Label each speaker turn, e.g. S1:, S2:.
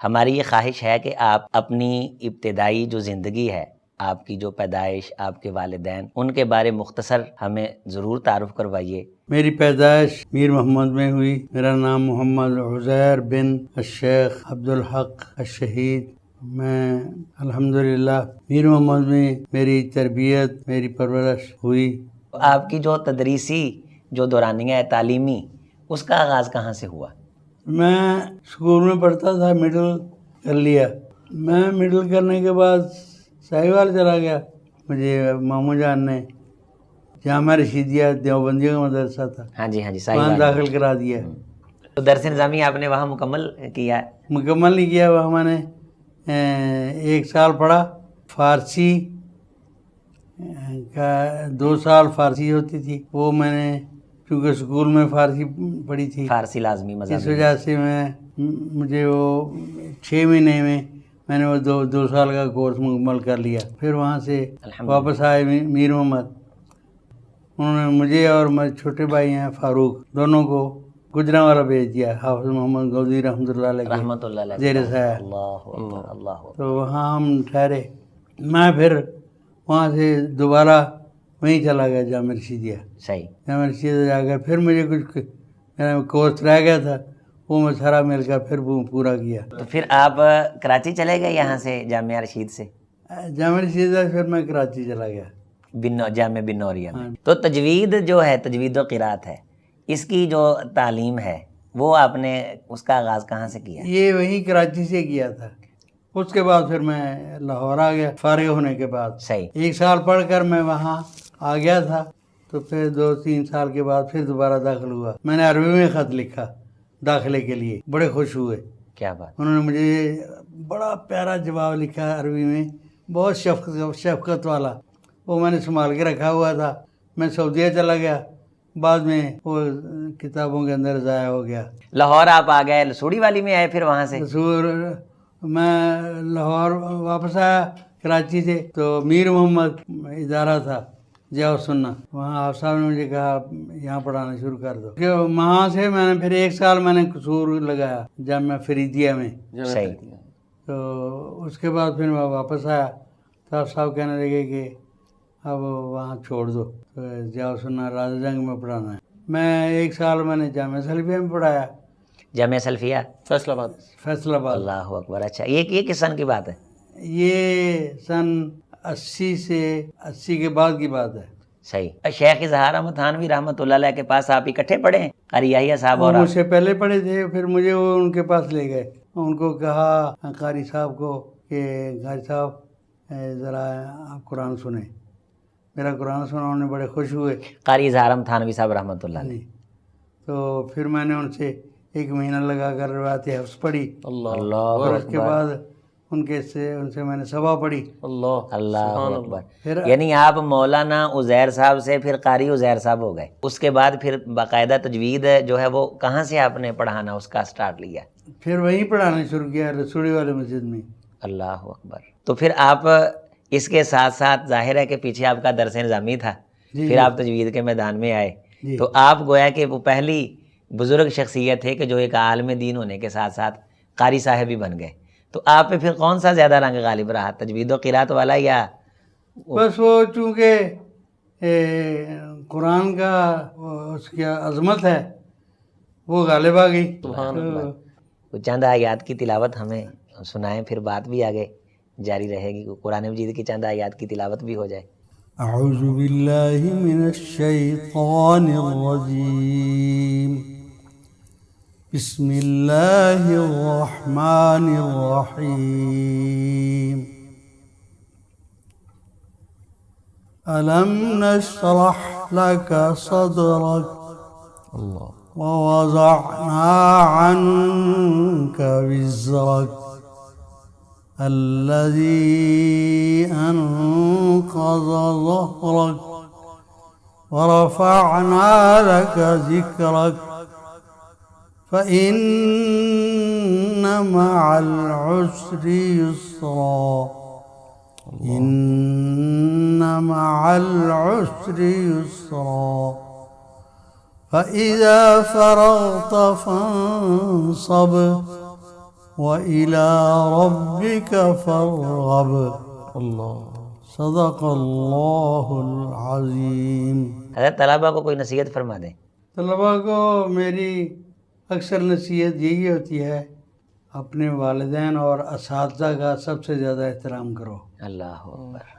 S1: ہماری یہ خواہش ہے کہ آپ اپنی ابتدائی جو زندگی ہے، آپ کی جو پیدائش، آپ کے والدین، ان کے بارے مختصر ہمیں ضرور تعارف کروائیے۔
S2: میری پیدائش میر محمد میں ہوئی۔ میرا نام محمد عزیر بن الشیخ عبدالحق الشہید۔ میں الحمدللہ میر محمد میں میری تربیت، میری پرورش ہوئی۔
S1: آپ کی جو تدریسی جو دورانیہ ہے تعلیمی، اس کا آغاز کہاں سے ہوا؟
S2: میں اسکول میں پڑھتا تھا، مڈل کر لیا۔ میں مڈل کرنے کے بعد ساہیوال چلا گیا۔ مجھے ماموں جان نے جامعہ رشیدیہ دیوبندیوں کا مدرسہ تھا،
S1: ہاں جی
S2: وہاں
S1: صحیح
S2: داخل کرا دیا۔
S1: تو درس نظامی آپ نے وہاں مکمل کیا؟
S2: مکمل نہیں کیا، وہاں میں نے 1 سال پڑھا۔ فارسی کا 2 سال فارسی ہوتی تھی، وہ میں نے چونکہ اسکول میں فارسی پڑھی تھی،
S1: فارسی لازمی
S2: اس
S1: مضامین،
S2: وجہ سے مجھے وہ 6 مہینے میں نے وہ 2 سال کا کورس مکمل کر لیا۔ پھر وہاں سے واپس آئے میر محمد۔ انہوں نے مجھے اور میرے چھوٹے بھائی ہیں فاروق، دونوں کو گجرانوالا بھیج دیا، حافظ محمد گودی رحمۃ اللہ علیہ
S1: رحمۃ اللہ علیہ،
S2: زیر سایہ۔
S1: اللہ اکبر، اللہ اکبر۔
S2: تو وہاں ہم ٹھہرے۔ میں پھر وہاں سے دوبارہ وہیں چلا گیا جامعہ رشیدیہ۔
S1: صحیح۔
S2: جامعہ رشیدیہ جا کر پھر مجھے کچھ میرا کورس رہ گیا تھا، وہ میں سارا مل کر پھر پورا کیا۔
S1: تو پھر آپ کراچی چلے گئے یہاں سے جامعہ رشید سے؟
S2: جامعہ رشیدیہ پھر میں کراچی چلا گیا،
S1: جامعہ بنوریہ میں۔ تو تجوید جو ہے، تجوید و قرات ہے، اس کی جو تعلیم ہے وہ آپ نے اس کا آغاز کہاں سے کیا؟
S2: یہ وہیں کراچی سے کیا تھا۔ اس کے بعد پھر میں لاہور آ گیا فارغ ہونے کے بعد۔
S1: صحیح۔
S2: 1 سال پڑھ کر میں وہاں آ گیا تھا، تو پھر 2-3 سال کے بعد پھر دوبارہ داخل ہوا۔ میں نے عربی میں خط لکھا داخلے کے لیے، بڑے خوش ہوئے۔
S1: کیا بات!
S2: انہوں نے مجھے بڑا پیارا جواب لکھا عربی میں، بہت شفقت والا، وہ میں نے سنبھال کے رکھا ہوا تھا۔ میں سعودیہ چلا گیا، بعد میں وہ کتابوں کے اندر ضائع ہو گیا۔
S1: لاہور آپ آ گئے، لسوڑی والی میں آئے، پھر وہاں سے
S2: میں لاہور واپس آیا کراچی سے، تو میر محمد ادارہ تھا ضیاء السنہ، وہاں آپ صاحب نے مجھے کہا یہاں پڑھانا شروع کر دو۔ وہاں سے میں نے پھر 1 سال میں نے قصور لگایا جامعہ فریدیہ میں۔
S1: صحیح۔
S2: تو اس کے بعد پھر میں واپس آیا تو آپ صاحب کہنے لگے کہ اب وہاں چھوڑ دو، تو ضیاء السنہ راز جنگ میں پڑھانا ہے۔ میں 1 سال میں نے جامعہ سلفیہ میں پڑھایا،
S1: جامعہ سلفیہ
S2: فیصل آباد۔
S1: اللہ اکبر۔ اچھا، یہ کس سن کی بات ہے؟
S2: یہ سن 80 سے 80 کے بعد کی بات ہے۔
S1: صحیح۔ شیخ اظہار احمد تھانوی رحمۃ اللہ علیہ کے پاس آپ اکٹھے پڑھے ہیں؟ قاری یحییٰ صاحب
S2: وہ
S1: اور
S2: مجھ سے پہلے پڑھے تھے، پھر مجھے وہ ان کے پاس لے گئے۔ ان کو کہا قاری صاحب کو کہ قاری صاحب ذرا آپ قرآن سنیں۔ میرا قرآن سنا، انہوں نے بڑے خوش ہوئے۔
S1: قاری اظہار احمد تھانوی صاحب رحمۃ اللہ علیہ۔
S2: تو پھر میں نے ان سے 1 مہینہ لگا کر روایت حفظ پڑھی،
S1: اللہ
S2: اور اس کے بعد ان سے میں نے سبا پڑھی۔
S1: اللہ اکبر۔ یعنی آپ مولانا عزیر صاحب سے پھر قاری عزیر صاحب ہو گئے۔ اس کے بعد پھر باقاعدہ تجوید جو ہے وہ کہاں سے آپ نے پڑھانا اس کا سٹارٹ لیا؟
S2: پھر وہیں پڑھانا شروع کیا رسوڑی والے مسجد میں۔
S1: اللہ اکبر۔ تو پھر آپ اس کے ساتھ ساتھ ظاہر ہے کہ پیچھے آپ کا درس نظامی تھا، پھر آپ تجوید کے میدان میں آئے، تو آپ گویا کہ وہ پہلی بزرگ شخصیت ہے کہ جو ایک عالم دین ہونے کے ساتھ ساتھ قاری صاحب بھی بن گئے۔ تو آپ پہ پھر کون سا زیادہ رنگ غالب رہا، تجوید و قرات والا یا؟
S2: بس وہ چونکہ قرآن کا اس کی عظمت ہے، وہ غالب آ گئی۔
S1: چند آیات کی تلاوت ہمیں سنائیں، پھر بات بھی آگے جاری رہے گی، قرآن مجید کی چند آیات کی تلاوت بھی ہو جائے۔
S2: اعوذ باللہ من الشیطان الرجیم، بسم اللہ الرحمن الرحیم، ألم نشرح لك صدرك ووضعنا عنك وزرك الذي أنقض ظهرك ورفعنا لك ذكرك فإن مع العسر يسرا إن مع العسر يسرا فإذا فرغت فانصب وإلى ربك فارغب. اللہ صدق اللہ العظیم.
S1: حضرت طلبہ کو کوئی نصیحت فرما دیں.
S2: طلباء کو میری اکثر نصیحت یہی ہوتی ہے اپنے والدین اور اساتذہ کا سب سے زیادہ احترام کرو.
S1: اللہ اکبر.